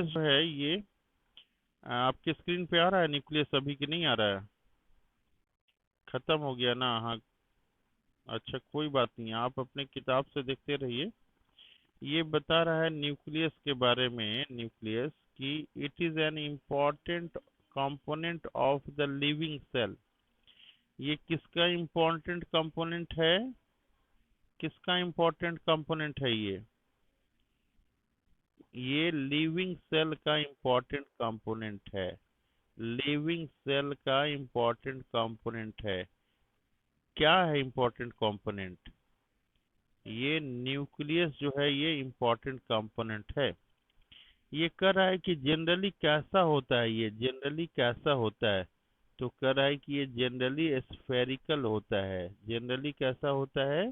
Nucleus जो है ये आपके स्क्रीन पे आ रहा है न्यूक्लियस अभी कि नहीं आ रहा है? खत्म हो गया ना? हाँ। अच्छा, कोई बात नहीं, आप अपने किताब से देखते रहिए। ये बता रहा है न्यूक्लियस के बारे में, न्यूक्लियस कि it is an important component of the living cell. ये किसका इम्पोर्टेंट कंपोनेंट है? किसका इम्पोर्टेंट कंपोनेंट है ये लिविंग सेल का इम्पोर्टेंट कंपोनेंट है। लिविंग सेल का इम्पोर्टेंट कंपोनेंट है। क्या है इम्पोर्टेंट कंपोनेंट? ये न्यूक्लियस जो है ये इम्पोर्टेंट कंपोनेंट है। ये कह रहा है कि जनरली कैसा होता है, ये जनरली कैसा होता है? तो कह रहा है कि ये जनरली स्फेरिकल होता है। जनरली कैसा होता है?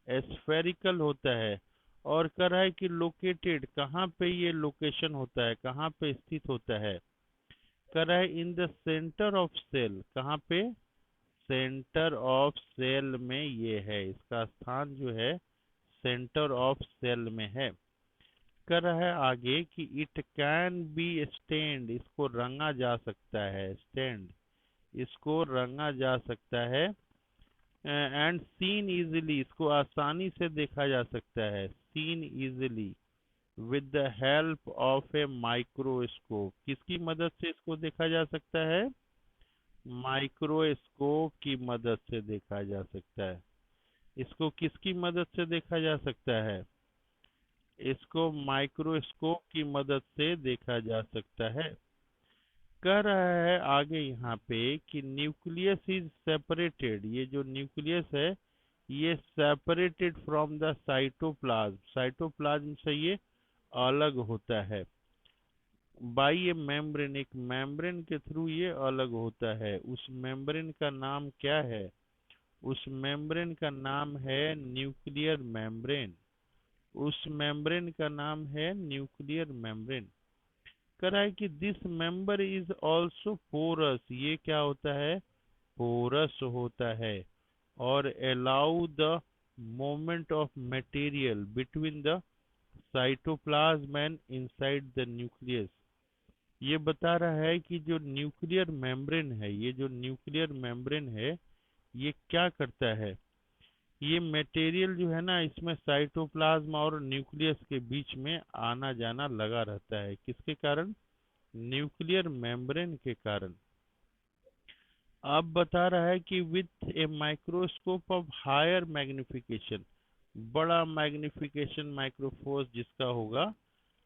स्फेरिकल होता है। और कह रहा है कि लोकेटेड, कहाँ पे ये लोकेशन होता है, कहाँ पे स्थित होता है? कह रहा है in the centre of cell. कहाँ पे? सेंटर ऑफ सेल में ये है, इसका स्थान जो है सेंटर ऑफ सेल में है। कर रहा है आगे कि इट कैन बी स्टेन्ड, इसको रंगा जा सकता है। स्टैंड, इसको रंगा जा सकता है। एंड सीन इजिली, इसको आसानी से देखा जा सकता है। Seen easily with the help of a microscope. किसकी मदद से इसको देखा जा सकता है? माइक्रोस्कोप की मदद से देखा जा सकता है। इसको किसकी मदद से देखा जा सकता है? इसको माइक्रोस्कोप की मदद से देखा जा सकता है। कह रहा है आगे यहाँ पे कि न्यूक्लियस इज सेपरेटेड। ये जो न्यूक्लियस है ये separated from the cytoplasm. Cytoplasm से ये अलग होता है। बाई ए मेम्ब्रेन, एक मेम्ब्रेन के थ्रू ये अलग होता है। उस मेम्ब्रेन का नाम क्या है? उस मेम्ब्रेन का नाम है न्यूक्लियर मेम्ब्रेन। उस मेम्ब्रेन का नाम है न्यूक्लियर मेम्ब्रेन। कह रहा है कि this member is also porous. ये क्या होता है? पोरस होता है। और allow the movement of material between the cytoplasm and inside the nucleus. ये बता रहा है कि जो न्यूक्लियर मेम्ब्रेन है, ये जो न्यूक्लियर मेम्ब्रेन है ये क्या करता है? ये मटेरियल जो है ना इसमें साइटोप्लाज्म और न्यूक्लियस के बीच में आना जाना लगा रहता है। किसके कारण? न्यूक्लियर मेम्ब्रेन के कारण। अब बता रहा है कि with a microscope of higher magnification, बड़ा मैग्निफिकेशन माइक्रोफोर्स जिसका होगा,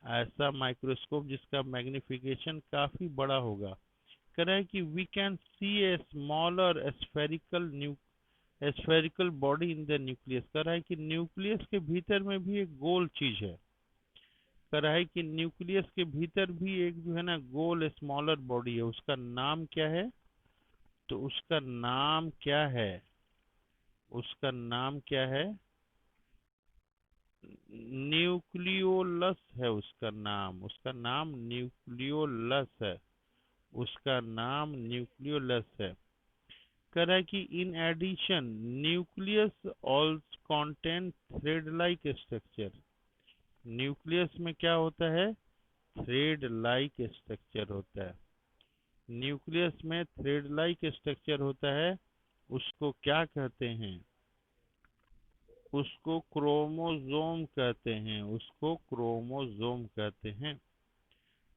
ऐसा माइक्रोस्कोप जिसका मैग्निफिकेशन काफी बड़ा होगा। कह रहा है कि we can see a smaller spherical body in the nucleus. कह रहा है कि न्यूक्लियस के भीतर में भी एक गोल चीज है। कह रहा है कि न्यूक्लियस के भीतर भी एक जो है ना गोल स्मॉलर बॉडी है। उसका नाम क्या है? तो उसका नाम क्या है? उसका नाम क्या है? न्यूक्लियोलस है उसका नाम। उसका नाम न्यूक्लियोलस है। उसका नाम न्यूक्लियोलस है। कह रहा है कि in addition nucleus also contain thread like structure. Nucleus में क्या होता है? थ्रेड लाइक स्ट्रक्चर होता है। न्यूक्लियस में थ्रेड लाइक स्ट्रक्चर होता है। उसको क्या कहते हैं? उसको क्रोमोजोम कहते हैं। उसको क्रोमोजोम कहते हैं।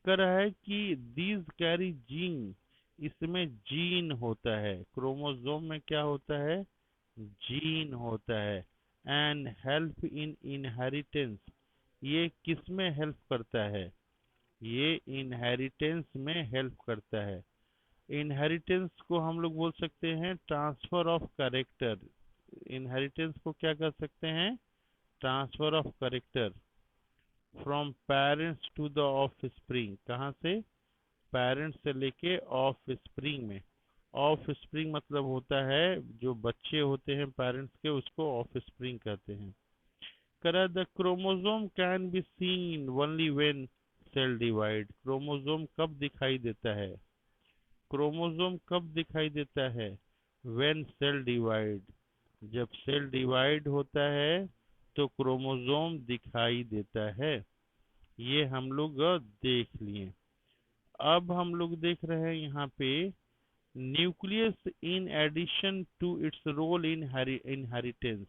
कह रहा है कि दीज कैरी जीन, इसमें जीन होता है। क्रोमोजोम में क्या होता है? जीन होता है। एंड हेल्प इन इनहेरिटेंस, ये किस में हेल्प करता है? ये इनहेरिटेंस में हेल्प करता है। इनहेरिटेंस को हम लोग बोल सकते हैं ट्रांसफर ऑफ कैरेक्टर। इनहेरिटेंस को क्या कर सकते हैं? Transfer of character from parents to the offspring. कहाँ से? पेरेंट्स से लेके ऑफ स्प्रिंग में। ऑफ स्प्रिंग मतलब होता है जो बच्चे होते हैं पेरेंट्स के, उसको ऑफ स्प्रिंग कहते हैं। करा the chromosome can be seen only when cell divide. Chromosome कब दिखाई देता है? क्रोमोसोम कब दिखाई देता है? व्हेन सेल डिवाइड, जब सेल डिवाइड होता है तो क्रोमोसोम दिखाई देता है। ये हम लोग देख लिए। अब हम लोग देख रहे हैं यहाँ पे nucleus in addition to its role in inheritance.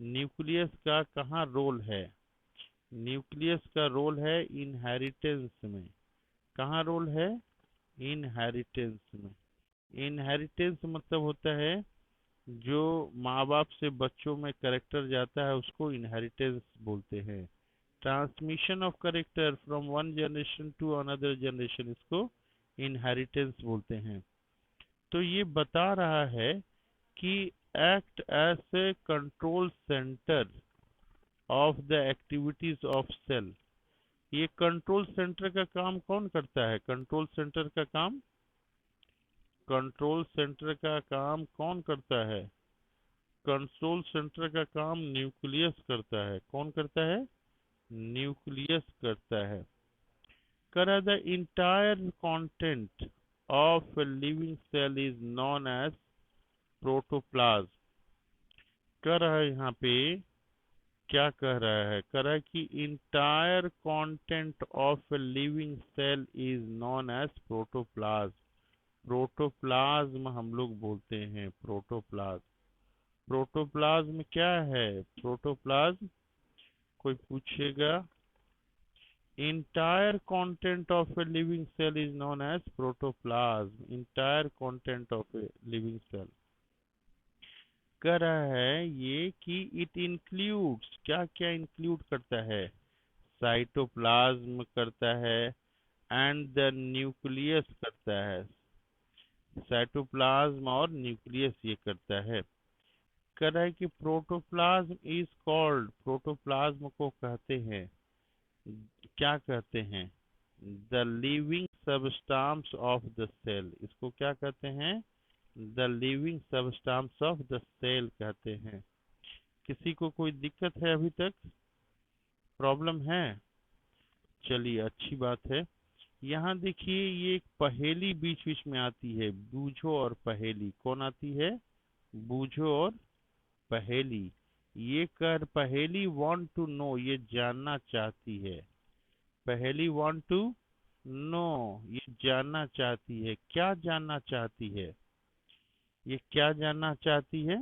Nucleus का कहाँ रोल है? न्यूक्लियस का रोल है इनहेरिटेंस में। कहाँ रोल है? इनहेरिटेंस में। इनहेरिटेंस मतलब होता है जो माँ बाप से बच्चों में करेक्टर जाता है उसको इनहेरिटेंस बोलते हैं। Transmission of character from one generation to another generation, इसको इनहेरिटेंस बोलते हैं। तो ये बता रहा है कि act as a control centre of the activities of cell. ये कंट्रोल सेंटर का काम कौन करता है? कंट्रोल सेंटर का काम, कंट्रोल सेंटर का काम कौन करता है? कंट्रोल सेंटर का काम न्यूक्लियस करता है। कौन करता है? न्यूक्लियस करता है। करा the entire content of living cell is known as protoplasm. कह रहा है यहाँ पे, क्या कह रहा है? कह रहा है कि entire content of living cell is known as protoplasm. Protoplasm हम लोग बोलते हैं, प्रोटोप्लाज्म। प्रोटोप्लाज्म क्या है? प्रोटोप्लाज्म, कोई पूछेगा, entire content of a living cell is known as protoplasm। entire content of a living cell कह रहा है ये कि it includes, क्या क्या इंक्लूड करता है? साइटोप्लाज्म करता है एंड द न्यूक्लियस करता है। साइटोप्लाज्म और न्यूक्लियस ये करता है। कह रहा है कि प्रोटोप्लाज्म इज कॉल्ड, प्रोटोप्लाज्म को कहते हैं, क्या कहते हैं? The living substance of the cell. इसको क्या कहते हैं? The living substance of the cell कहते हैं। किसी को कोई दिक्कत है अभी तक? प्रॉब्लम है? चलिए अच्छी बात है। यहाँ देखिए ये एक पहेली बीच बीच में आती है, बूझो और पहेली। कौन आती है? बूझो और पहेली। ये कर पहेली वांट टू नो, ये जानना चाहती है। पहेली वांट टू नो, ये जानना चाहती है। क्या जानना चाहती है? ये क्या जानना चाहती है?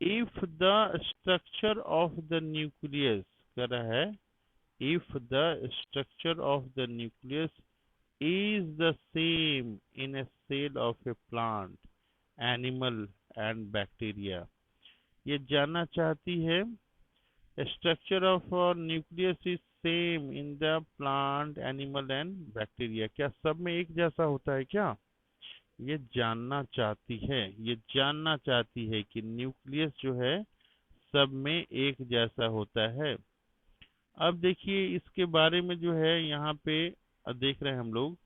If the structure of the nucleus, कह रहा है if the structure of the nucleus is the same in a cell of a plant, animal and bacteria। ये जानना चाहती है structure of nucleus is same in the plant, animal and bacteria। क्या सब में एक जैसा होता है क्या? ये जानना चाहती है। ये जानना चाहती है कि न्यूक्लियस जो है सब में एक जैसा होता है। अब देखिए इसके बारे में जो है यहाँ पे देख रहे हैं हम लोग,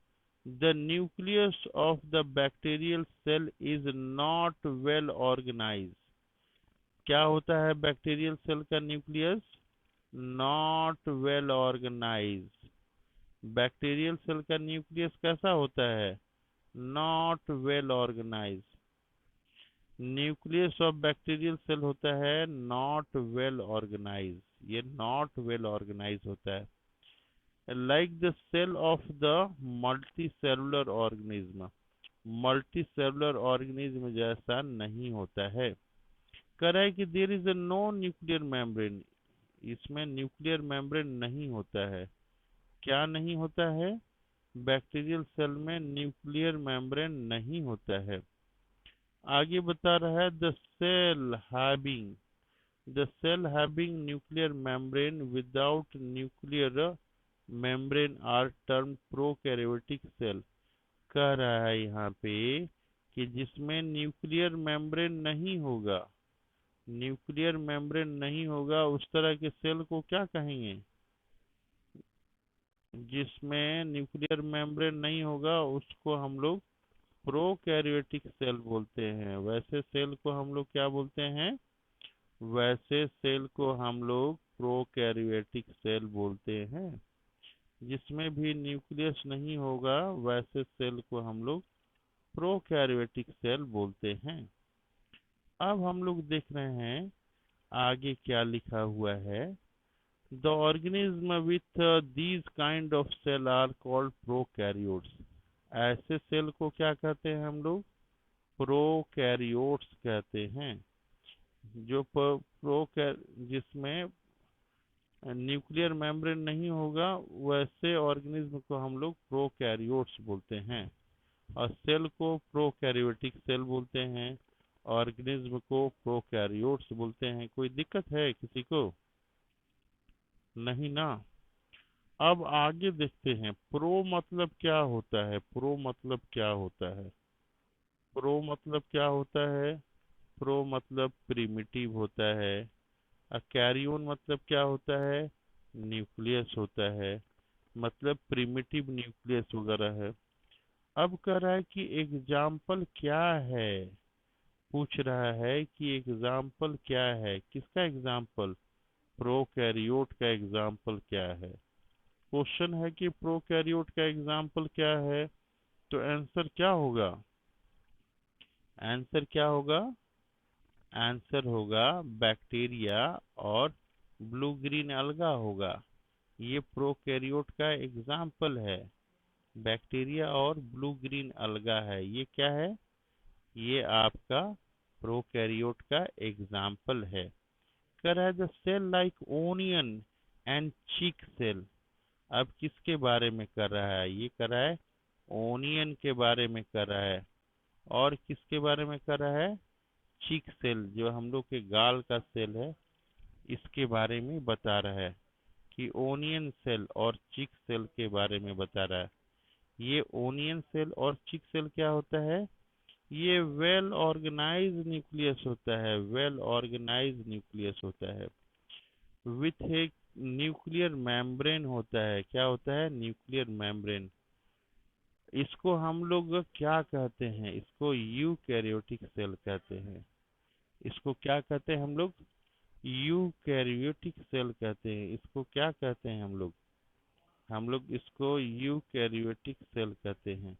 the nucleus of the bacterial cell is not well organise. क्या होता है बैक्टीरियल सेल का nucleus? Not well organise. Bacterial cell का न्यूक्लियस कैसा होता है? Not well organise. Nucleus of bacterial cell होता है नॉट वेल ऑर्गेनाइज। ये नॉट वेल ऑर्गेनाइज होता है। Like the cell of the multicellular organism, multicellular organism जैसा नहीं होता है। कह रहा है कि there is no nuclear membrane, इसमें न्यूक्लियर मेम्ब्रेन नहीं होता है। क्या नहीं होता है? बैक्टीरियल सेल में न्यूक्लियर मेम्ब्रेन नहीं होता है। आगे बता रहा है the cell having nuclear membrane without nuclear membrane are term prokaryotic cell. कह रहा है यहाँ पे कि जिसमें न्यूक्लियर मेम्ब्रेन नहीं होगा, न्यूक्लियर मेम्ब्रेन नहीं होगा, उस तरह के सेल को क्या कहेंगे? जिसमें न्यूक्लियर मेम्ब्रेन नहीं होगा उसको हम लोग प्रोकैरियोटिक सेल बोलते हैं। वैसे सेल को हम लोग क्या बोलते हैं? वैसे सेल को हम लोग प्रोकैरियोटिक सेल बोलते हैं। जिसमें भी न्यूक्लियस नहीं होगा वैसे सेल को हम लोग प्रोकैरियोटिक सेल बोलते हैं। अब हम लोग देख रहे हैं आगे क्या लिखा हुआ है। The organism with these kind of cell are called prokaryotes. ऐसे सेल को क्या कहते हैं हम लोग? प्रोकैरियोट्स कहते हैं। जो जिसमें न्यूक्लियर मेम्ब्रेन नहीं होगा, वैसे ऑर्गेनिज्म को हम लोग प्रोकैरियोट्स बोलते हैं। और सेल को प्रोकैरियोटिक सेल बोलते हैं, ऑर्गेनिज्म को प्रोकैरियोट्स बोलते हैं। कोई दिक्कत है किसी को? नहीं ना। अब आगे देखते हैं, प्रो मतलब क्या होता है? प्रो मतलब क्या होता है? प्रो मतलब क्या होता है? प्रो मतलब प्रिमिटिव होता है। कैरियोन मतलब क्या होता है? न्यूक्लियस होता है, मतलब प्रिमिटिव न्यूक्लियस वगैरह है। अब कह रहा है कि एग्जाम्पल क्या है, पूछ रहा है कि एग्जाम्पल क्या है, किसका एग्जाम्पल? प्रोकैरियोट का एग्जाम्पल क्या है? क्वेश्चन है कि प्रोकैरियोट का एग्जाम्पल क्या है, तो आंसर क्या होगा? आंसर क्या होगा? आंसर होगा बैक्टीरिया और ब्लू ग्रीन अलगा होगा। ये प्रोकैरियोट का एग्जाम्पल है। बैक्टीरिया और ब्लू ग्रीन अलगा है, ये क्या है? ये आपका प्रोकैरियोट का एग्जाम्पल है। कह रहा है the cell like onion and cheek cell. अब किसके बारे में कर रहा है? ये कर रहा है ओनियन के बारे में कर रहा है। और किसके बारे में कर रहा है? चीक सेल, जो हम लोग के गाल का सेल है, इसके बारे में बता रहा है। कि ओनियन सेल और चिक सेल के बारे में बता रहा है। ये ओनियन सेल और चिक सेल क्या होता है? ये वेल ऑर्गेनाइज न्यूक्लियस होता है, वेल ऑर्गेनाइज न्यूक्लियस होता है। विथ एक न्यूक्लियर मेम्ब्रेन होता है। क्या होता है? Nuclear membrane. इसको हम लोग क्या कहते हैं? इसको यूकैरियोटिक सेल कहते हैं। इसको क्या कहते हैं हम लोग? यूकैरियोटिक सेल कहते हैं। इसको क्या कहते हैं हम लोग? हम लोग इसको यूकैरियोटिक सेल कहते हैं।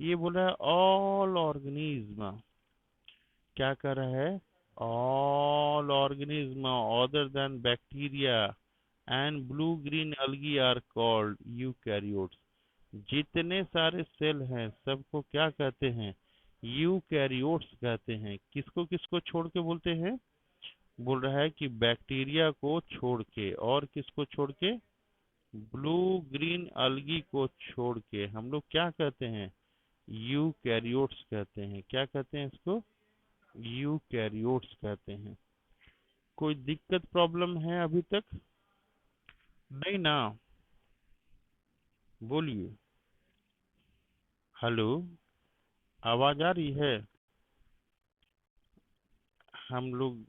ये बोल रहा है ऑल ऑर्गेनिज्म। क्या कर रहा है? All organism other than bacteria and blue green algae are called eukaryotes. जितने सारे सेल हैं सबको क्या कहते हैं? यूकैरियोट्स कहते हैं। किसको किसको छोड़ के बोलते हैं? बोल रहा है कि बैक्टीरिया को छोड़ के, और किसको छोड़ के? ब्लू ग्रीन algae को छोड़ के हम लोग क्या कहते हैं? यूकैरियोट्स कहते हैं। क्या कहते हैं इसको? यूकैरियोट्स कहते हैं। कोई दिक्कत प्रॉब्लम है अभी तक? नहीं ना। बोलिए। हेलो, आवाज आ रही है? हम लोग